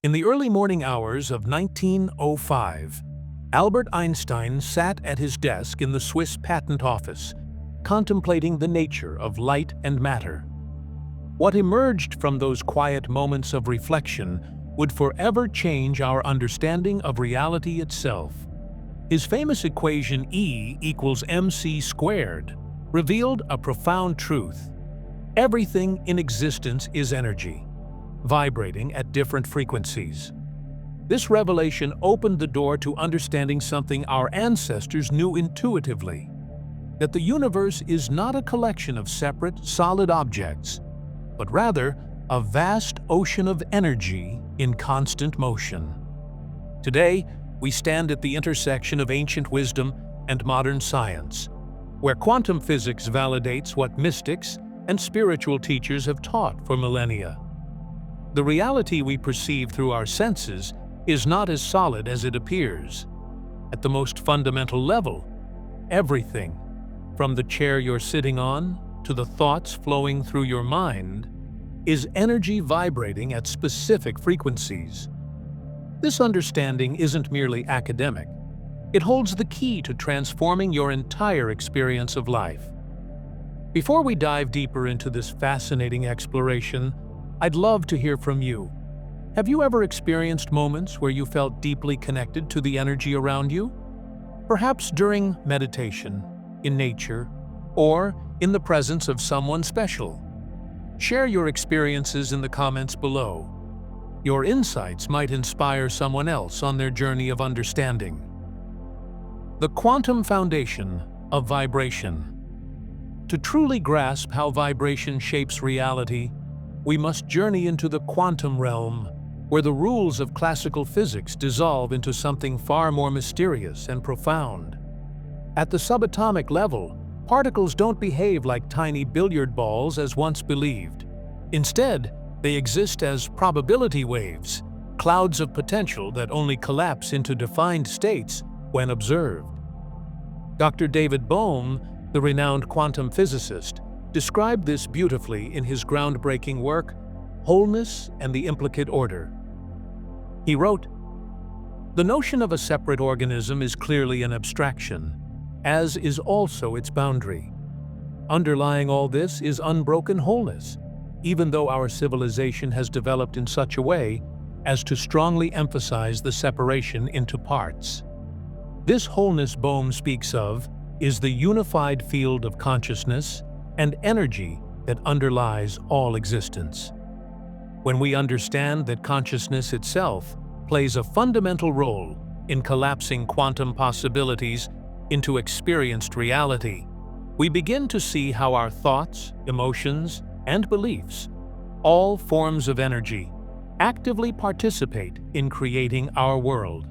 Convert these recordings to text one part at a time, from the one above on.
In the early morning hours of 1905, Albert Einstein sat at his desk in the Swiss Patent Office, contemplating the nature of light and matter. What emerged from those quiet moments of reflection would forever change our understanding of reality itself. His famous equation E equals mc squared revealed a profound truth. Everything in existence is energy, vibrating at different frequencies. This revelation opened the door to understanding something our ancestors knew intuitively: that the universe is not a collection of separate, solid objects, but rather a vast ocean of energy in constant motion. Today, we stand at the intersection of ancient wisdom and modern science, where quantum physics validates what mystics and spiritual teachers have taught for millennia. The reality we perceive through our senses is not as solid as it appears. At the most fundamental level, everything, from the chair you're sitting on to the thoughts flowing through your mind, is energy vibrating at specific frequencies. This understanding isn't merely academic. It holds the key to transforming your entire experience of life. Before we dive deeper into this fascinating exploration, I'd love to hear from you. Have you ever experienced moments where you felt deeply connected to the energy around you? Perhaps during meditation, in nature, or in the presence of someone special. Share your experiences in the comments below. Your insights might inspire someone else on their journey of understanding. The quantum foundation of vibration. To truly grasp how vibration shapes reality, we must journey into the quantum realm, where the rules of classical physics dissolve into something far more mysterious and profound. At the subatomic level, particles don't behave like tiny billiard balls as once believed. Instead, they exist as probability waves, clouds of potential that only collapse into defined states when observed. Dr. David Bohm, the renowned quantum physicist, described this beautifully in his groundbreaking work, Wholeness and the Implicate Order. He wrote, "The notion of a separate organism is clearly an abstraction, as is also its boundary. Underlying all this is unbroken wholeness, even though our civilization has developed in such a way as to strongly emphasize the separation into parts. This wholeness Bohm speaks of is the unified field of consciousness and energy that underlies all existence. When we understand that consciousness itself plays a fundamental role in collapsing quantum possibilities into experienced reality, we begin to see how our thoughts, emotions, and beliefs, all forms of energy, actively participate in creating our world.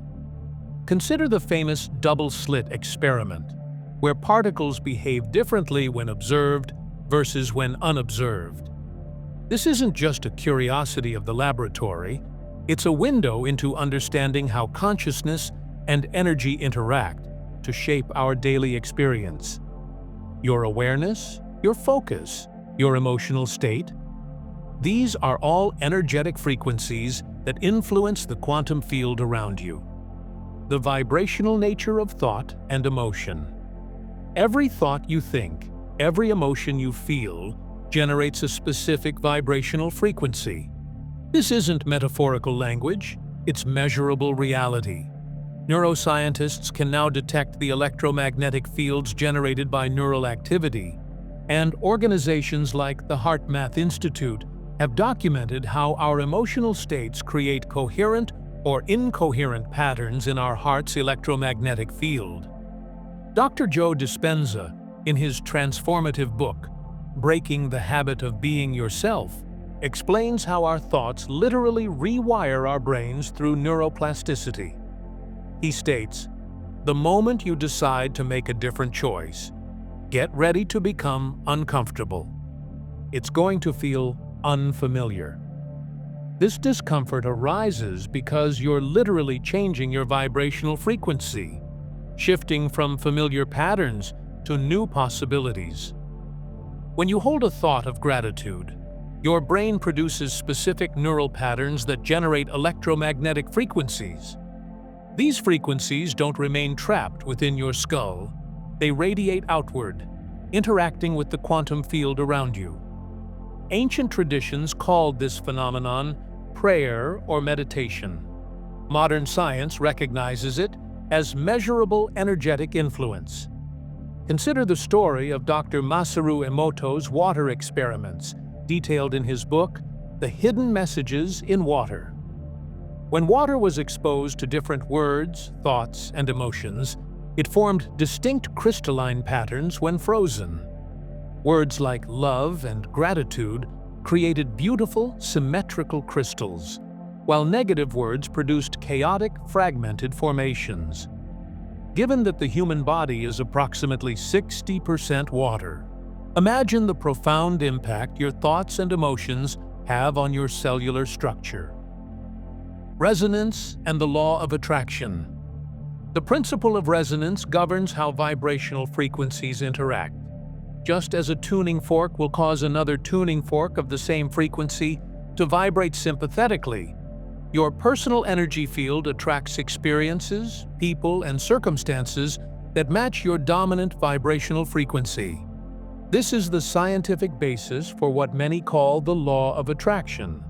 Consider the famous double-slit experiment, where particles behave differently when observed versus when unobserved. This isn't just a curiosity of the laboratory, it's a window into understanding how consciousness and energy interact to shape our daily experience. Your awareness, your focus, your emotional state, these are all energetic frequencies that influence the quantum field around you. The vibrational nature of thought and emotion. Every thought you think, every emotion you feel, generates a specific vibrational frequency. This isn't metaphorical language, it's measurable reality. Neuroscientists can now detect the electromagnetic fields generated by neural activity, and organizations like the HeartMath Institute have documented how our emotional states create coherent or incoherent patterns in our heart's electromagnetic field. Dr. Joe Dispenza, in his transformative book, Breaking the Habit of Being Yourself, explains how our thoughts literally rewire our brains through neuroplasticity. He states, "The moment you decide to make a different choice, get ready to become uncomfortable. It's going to feel unfamiliar. This discomfort arises because you're literally changing your vibrational frequency, shifting from familiar patterns to new possibilities. When you hold a thought of gratitude, Your brain produces specific neural patterns that generate electromagnetic frequencies. These frequencies don't remain trapped within your skull. They radiate outward, interacting with the quantum field around you. Ancient traditions called this phenomenon prayer or meditation. Modern science recognizes it as measurable energetic influence. Consider the story of Dr. Masaru Emoto's water experiments, detailed in his book, The Hidden Messages in Water. When water was exposed to different words, thoughts, and emotions, it formed distinct crystalline patterns when frozen. Words like love and gratitude created beautiful, symmetrical crystals, while negative words produced chaotic, fragmented formations. Given that the human body is approximately 60% water, imagine the profound impact your thoughts and emotions have on your cellular structure. Resonance and the law of attraction. The principle of resonance governs how vibrational frequencies interact. Just as a tuning fork will cause another tuning fork of the same frequency to vibrate sympathetically, your personal energy field attracts experiences, people, and circumstances that match your dominant vibrational frequency. This is the scientific basis for what many call the law of attraction.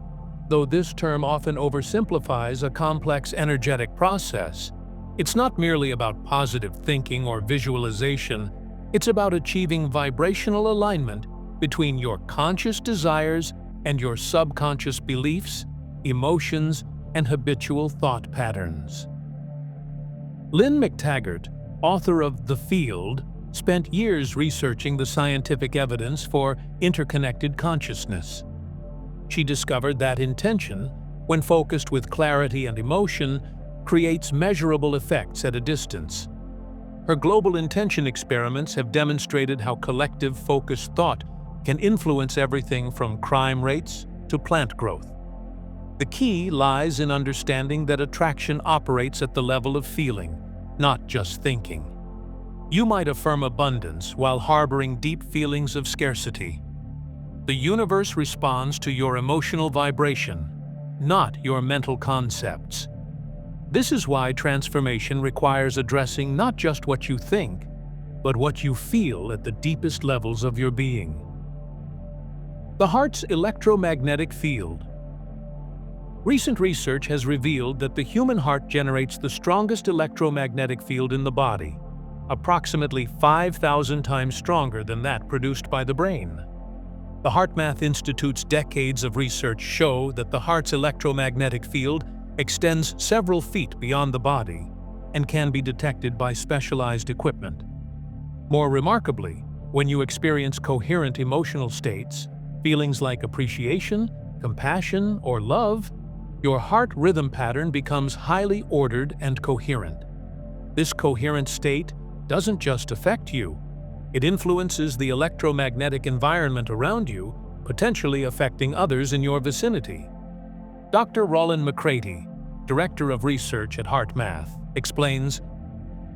Though this term often oversimplifies a complex energetic process, it's not merely about positive thinking or visualization. It's about achieving vibrational alignment between your conscious desires and your subconscious beliefs, emotions, and habitual thought patterns. Lynne McTaggart, author of The Field, spent years researching the scientific evidence for interconnected consciousness. She discovered that intention, when focused with clarity and emotion, creates measurable effects at a distance. Her global intention experiments have demonstrated how collective focused thought can influence everything from crime rates to plant growth. The key lies in understanding that attraction operates at the level of feeling, not just thinking. You might affirm abundance while harboring deep feelings of scarcity. The universe responds to your emotional vibration, not your mental concepts. This is why transformation requires addressing not just what you think, but what you feel at the deepest levels of your being. The heart's electromagnetic field. Recent research has revealed that the human heart generates the strongest electromagnetic field in the body, approximately 5,000 times stronger than that produced by the brain. The HeartMath Institute's decades of research show that the heart's electromagnetic field extends several feet beyond the body and can be detected by specialized equipment. More remarkably, when you experience coherent emotional states, feelings like appreciation, compassion, or love, your heart rhythm pattern becomes highly ordered and coherent. This coherent state doesn't just affect you, it influences the electromagnetic environment around you, potentially affecting others in your vicinity. Dr. Roland McCraty, Director of Research at HeartMath, explains,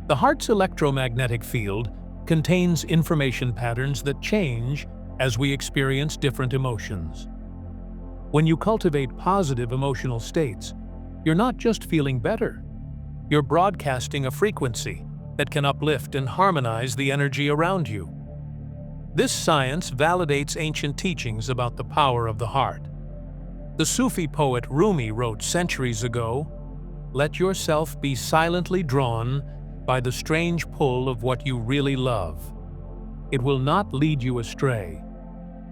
"The heart's electromagnetic field contains information patterns that change as we experience different emotions. When you cultivate positive emotional states, you're not just feeling better, you're broadcasting a frequency that can uplift and harmonize the energy around you." This science validates ancient teachings about the power of the heart. The Sufi poet Rumi wrote centuries ago, "Let yourself be silently drawn by the strange pull of what you really love. It will not lead you astray."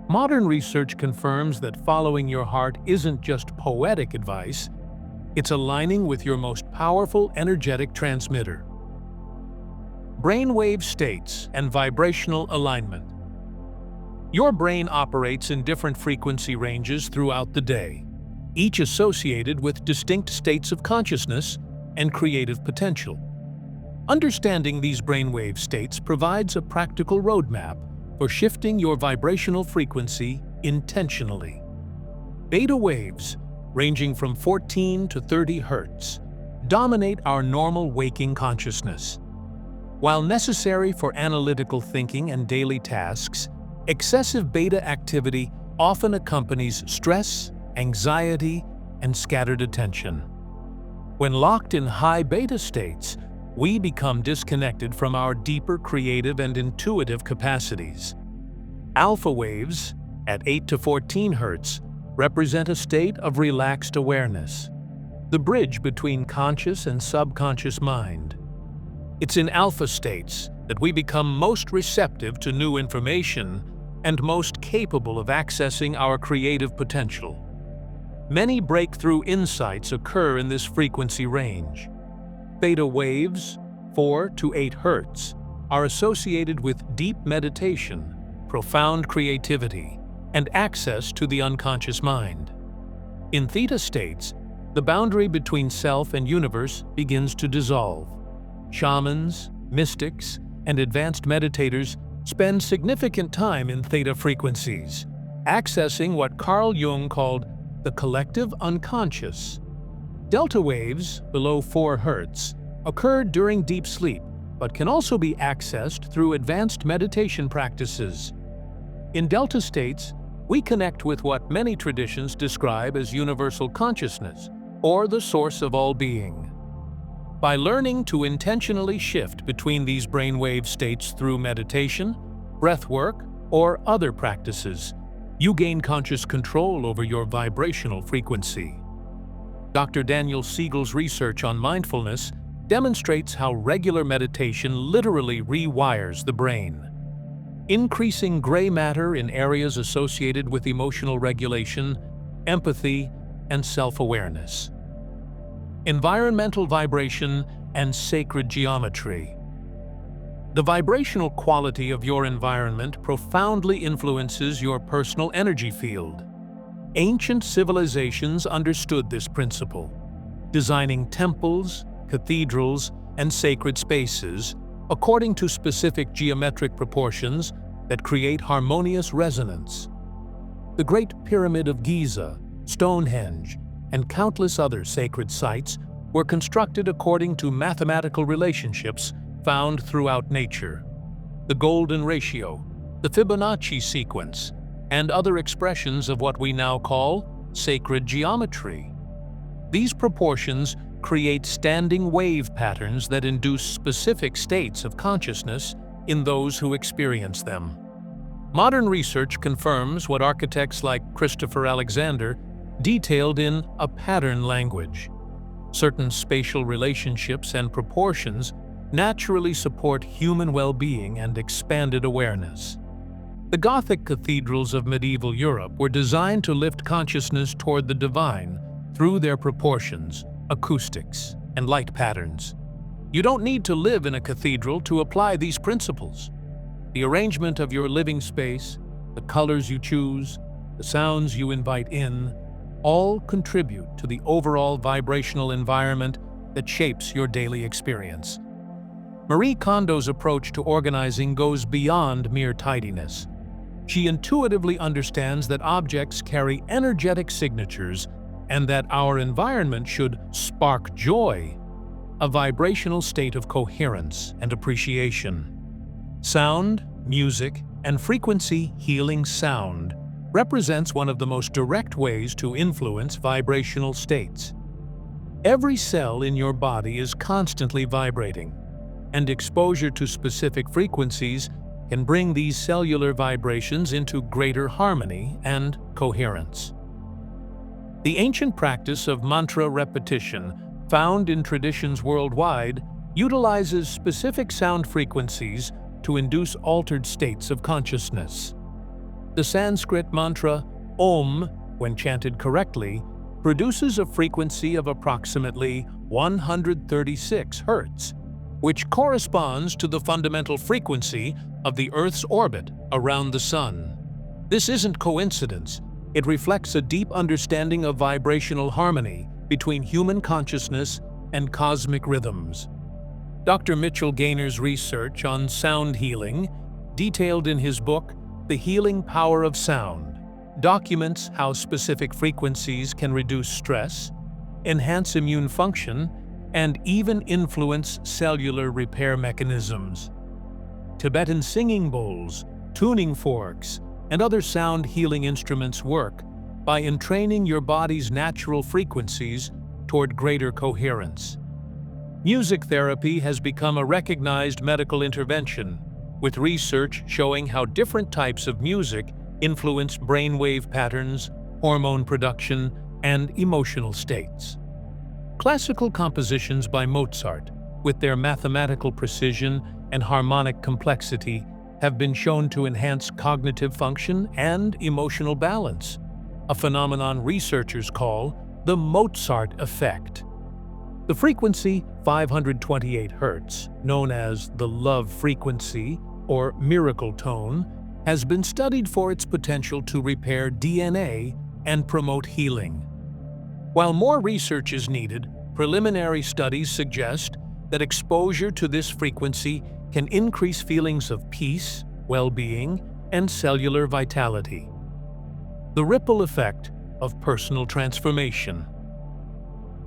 Modern research confirms that following your heart isn't just poetic advice, it's aligning with your most powerful energetic transmitter. Brainwave states and vibrational alignment. Your brain operates in different frequency ranges throughout the day, each associated with distinct states of consciousness and creative potential. Understanding these brainwave states provides a practical roadmap for shifting your vibrational frequency intentionally. Beta waves, ranging from 14 to 30 Hz, dominate our normal waking consciousness. While necessary for analytical thinking and daily tasks, excessive beta activity often accompanies stress, anxiety, and scattered attention. When locked in high beta states, we become disconnected from our deeper creative and intuitive capacities. Alpha waves, at 8 to 14 Hz, represent a state of relaxed awareness, the bridge between conscious and subconscious mind. It's in alpha states that we become most receptive to new information and most capable of accessing our creative potential. Many breakthrough insights occur in this frequency range. Beta waves, 4 to 8 Hz, are associated with deep meditation, profound creativity, and access to the unconscious mind. In theta states, the boundary between self and universe begins to dissolve. Shamans, mystics, and advanced meditators spend significant time in theta frequencies, accessing what Carl Jung called the collective unconscious. Delta waves, below 4 Hz, occur during deep sleep, but can also be accessed through advanced meditation practices. In delta states, we connect with what many traditions describe as universal consciousness, or the source of all being. By learning to intentionally shift between these brainwave states through meditation, breathwork, or other practices, you gain conscious control over your vibrational frequency. Dr. Daniel Siegel's research on mindfulness demonstrates how regular meditation literally rewires the brain, increasing gray matter in areas associated with emotional regulation, empathy, and self-awareness. Environmental vibration and sacred geometry. The vibrational quality of your environment profoundly influences your personal energy field. Ancient civilizations understood this principle, designing temples, cathedrals, and sacred spaces according to specific geometric proportions that create harmonious resonance. The Great Pyramid of Giza, Stonehenge, and countless other sacred sites were constructed according to mathematical relationships found throughout nature. The golden ratio, the Fibonacci sequence, and other expressions of what we now call sacred geometry. These proportions create standing wave patterns that induce specific states of consciousness in those who experience them. Modern research confirms what architects like Christopher Alexander detailed in a pattern language. Certain spatial relationships and proportions naturally support human well-being and expanded awareness. The Gothic cathedrals of medieval Europe were designed to lift consciousness toward the divine through their proportions, acoustics, and light patterns. You don't need to live in a cathedral to apply these principles. The arrangement of your living space, the colors you choose, the sounds you invite in, all contribute to the overall vibrational environment that shapes your daily experience. Marie Kondo's approach to organizing goes beyond mere tidiness. She intuitively understands that objects carry energetic signatures and that our environment should spark joy, a vibrational state of coherence and appreciation. Sound, music, and frequency healing sound represents one of the most direct ways to influence vibrational states. Every cell in your body is constantly vibrating, and exposure to specific frequencies can bring these cellular vibrations into greater harmony and coherence. The ancient practice of mantra repetition, found in traditions worldwide, utilizes specific sound frequencies to induce altered states of consciousness. The Sanskrit mantra Om, when chanted correctly, produces a frequency of approximately 136 Hz, which corresponds to the fundamental frequency of the Earth's orbit around the Sun. This isn't coincidence. It reflects a deep understanding of vibrational harmony between human consciousness and cosmic rhythms. Dr. Mitchell Gaynor's research on sound healing, detailed in his book, The Healing Power of Sound, documents how specific frequencies can reduce stress, enhance immune function, and even influence cellular repair mechanisms. Tibetan singing bowls, tuning forks, and other sound healing instruments work by entraining your body's natural frequencies toward greater coherence. Music therapy has become a recognized medical intervention, with research showing how different types of music influence brainwave patterns, hormone production, and emotional states. Classical compositions by Mozart, with their mathematical precision and harmonic complexity, have been shown to enhance cognitive function and emotional balance, a phenomenon researchers call the Mozart effect. The frequency 528 Hz, known as the love frequency or miracle tone, has been studied for its potential to repair DNA and promote healing. While more research is needed, preliminary studies suggest that exposure to this frequency can increase feelings of peace, well-being, and cellular vitality. The ripple effect of personal transformation.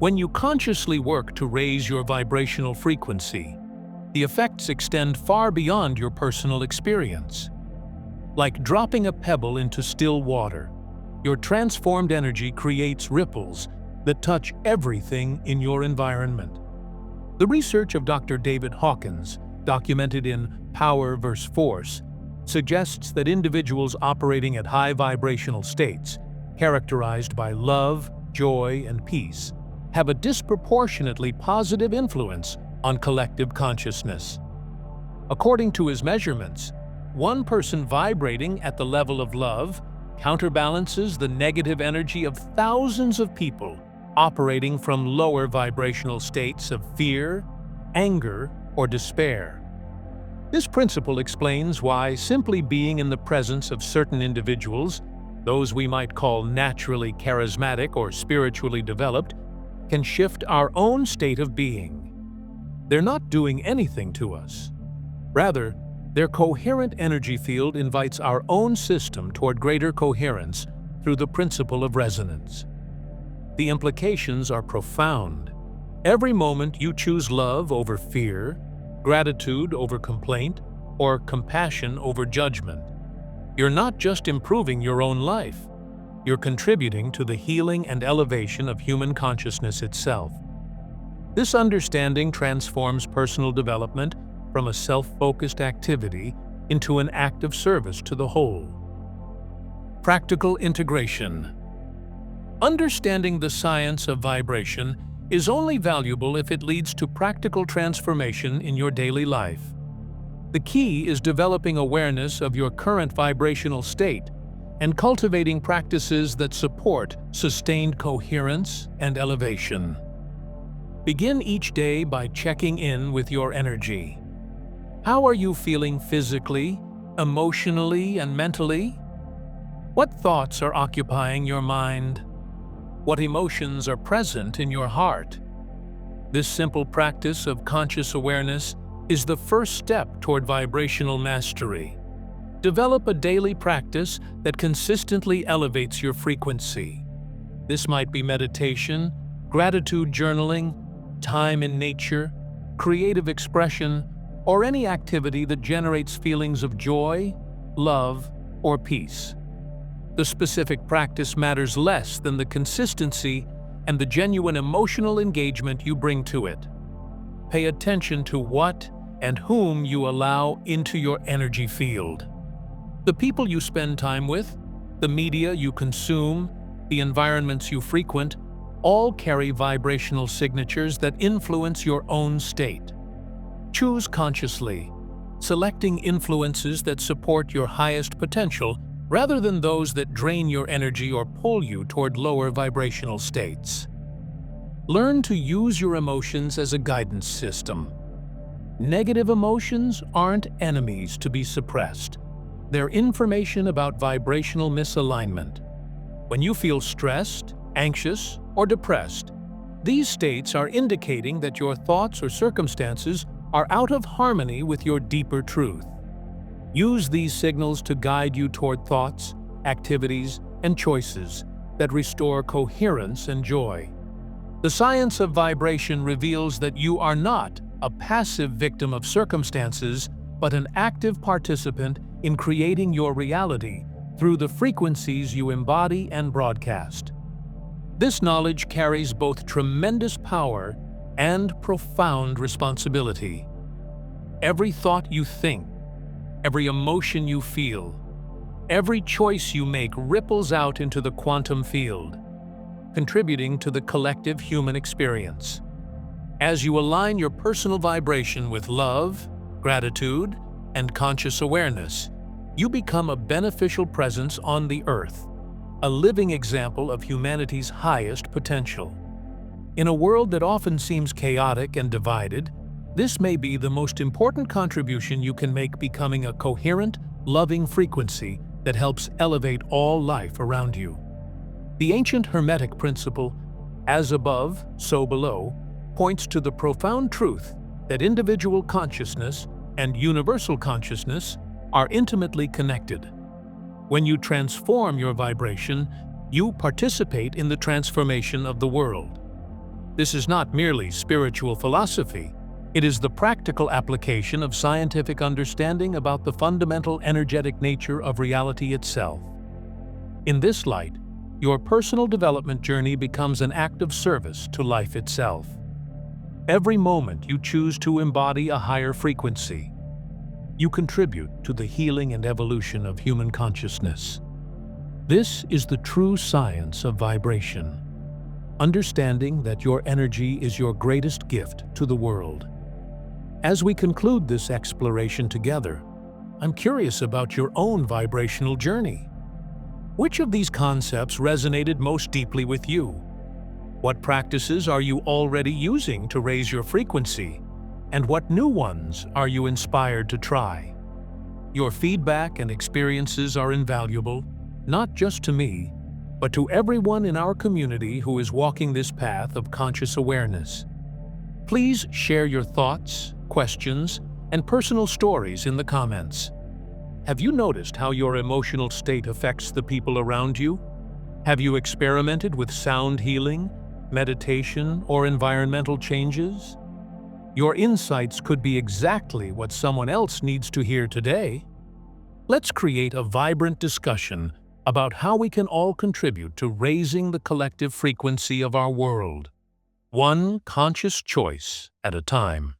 When you consciously work to raise your vibrational frequency, the effects extend far beyond your personal experience. Like dropping a pebble into still water, your transformed energy creates ripples that touch everything in your environment. The research of Dr. David Hawkins, documented in Power vs. Force, suggests that individuals operating at high vibrational states, characterized by love, joy, and peace, have a disproportionately positive influence on collective consciousness. According to his measurements, one person vibrating at the level of love counterbalances the negative energy of thousands of people operating from lower vibrational states of fear, anger, or despair. This principle explains why simply being in the presence of certain individuals, those we might call naturally charismatic or spiritually developed, can shift our own state of being. They're not doing anything to us. Rather, their coherent energy field invites our own system toward greater coherence through the principle of resonance. The implications are profound. Every moment you choose love over fear, gratitude over complaint, or compassion over judgment, you're not just improving your own life, you're contributing to the healing and elevation of human consciousness itself. This understanding transforms personal development from a self-focused activity into an act of service to the whole. Practical integration. Understanding the science of vibration is only valuable if it leads to practical transformation in your daily life. The key is developing awareness of your current vibrational state and cultivating practices that support sustained coherence and elevation. Begin each day by checking in with your energy. How are you feeling physically, emotionally, and mentally? What thoughts are occupying your mind? What emotions are present in your heart? This simple practice of conscious awareness is the first step toward vibrational mastery. Develop a daily practice that consistently elevates your frequency. This might be meditation, gratitude journaling, time in nature, creative expression, or any activity that generates feelings of joy, love, or peace. The specific practice matters less than the consistency and the genuine emotional engagement you bring to it. Pay attention to what and whom you allow into your energy field. The people you spend time with, the media you consume, the environments you frequent, all carry vibrational signatures that influence your own state. Choose consciously, selecting influences that support your highest potential rather than those that drain your energy or pull you toward lower vibrational states. Learn to use your emotions as a guidance system. Negative emotions aren't enemies to be suppressed. They're information about vibrational misalignment. When you feel stressed, anxious, or depressed, these states are indicating that your thoughts or circumstances are out of harmony with your deeper truth. Use these signals to guide you toward thoughts, activities, and choices that restore coherence and joy. The science of vibration reveals that you are not a passive victim of circumstances, but an active participant in creating your reality through the frequencies you embody and broadcast. This knowledge carries both tremendous power and profound responsibility. Every thought you think, every emotion you feel, every choice you make ripples out into the quantum field, contributing to the collective human experience. As you align your personal vibration with love, gratitude, and conscious awareness, you become a beneficial presence on the earth, a living example of humanity's highest potential. In a world that often seems chaotic and divided, this may be the most important contribution you can make, becoming a coherent, loving frequency that helps elevate all life around you. The ancient Hermetic principle, as above, so below, points to the profound truth that individual consciousness and universal consciousness are intimately connected. When you transform your vibration, you participate in the transformation of the world. This is not merely spiritual philosophy. It is the practical application of scientific understanding about the fundamental energetic nature of reality itself. In this light, your personal development journey becomes an act of service to life itself. Every moment you choose to embody a higher frequency, you contribute to the healing and evolution of human consciousness. This is the true science of vibration, understanding that your energy is your greatest gift to the world. As we conclude this exploration together, I'm curious about your own vibrational journey. Which of these concepts resonated most deeply with you? What practices are you already using to raise your frequency? And what new ones are you inspired to try? Your feedback and experiences are invaluable, not just to me, but to everyone in our community who is walking this path of conscious awareness. Please share your thoughts, questions, and personal stories in the comments. Have you noticed how your emotional state affects the people around you? Have you experimented with sound healing, meditation, or environmental changes? Your insights could be exactly what someone else needs to hear today. Let's create a vibrant discussion about how we can all contribute to raising the collective frequency of our world, one conscious choice at a time.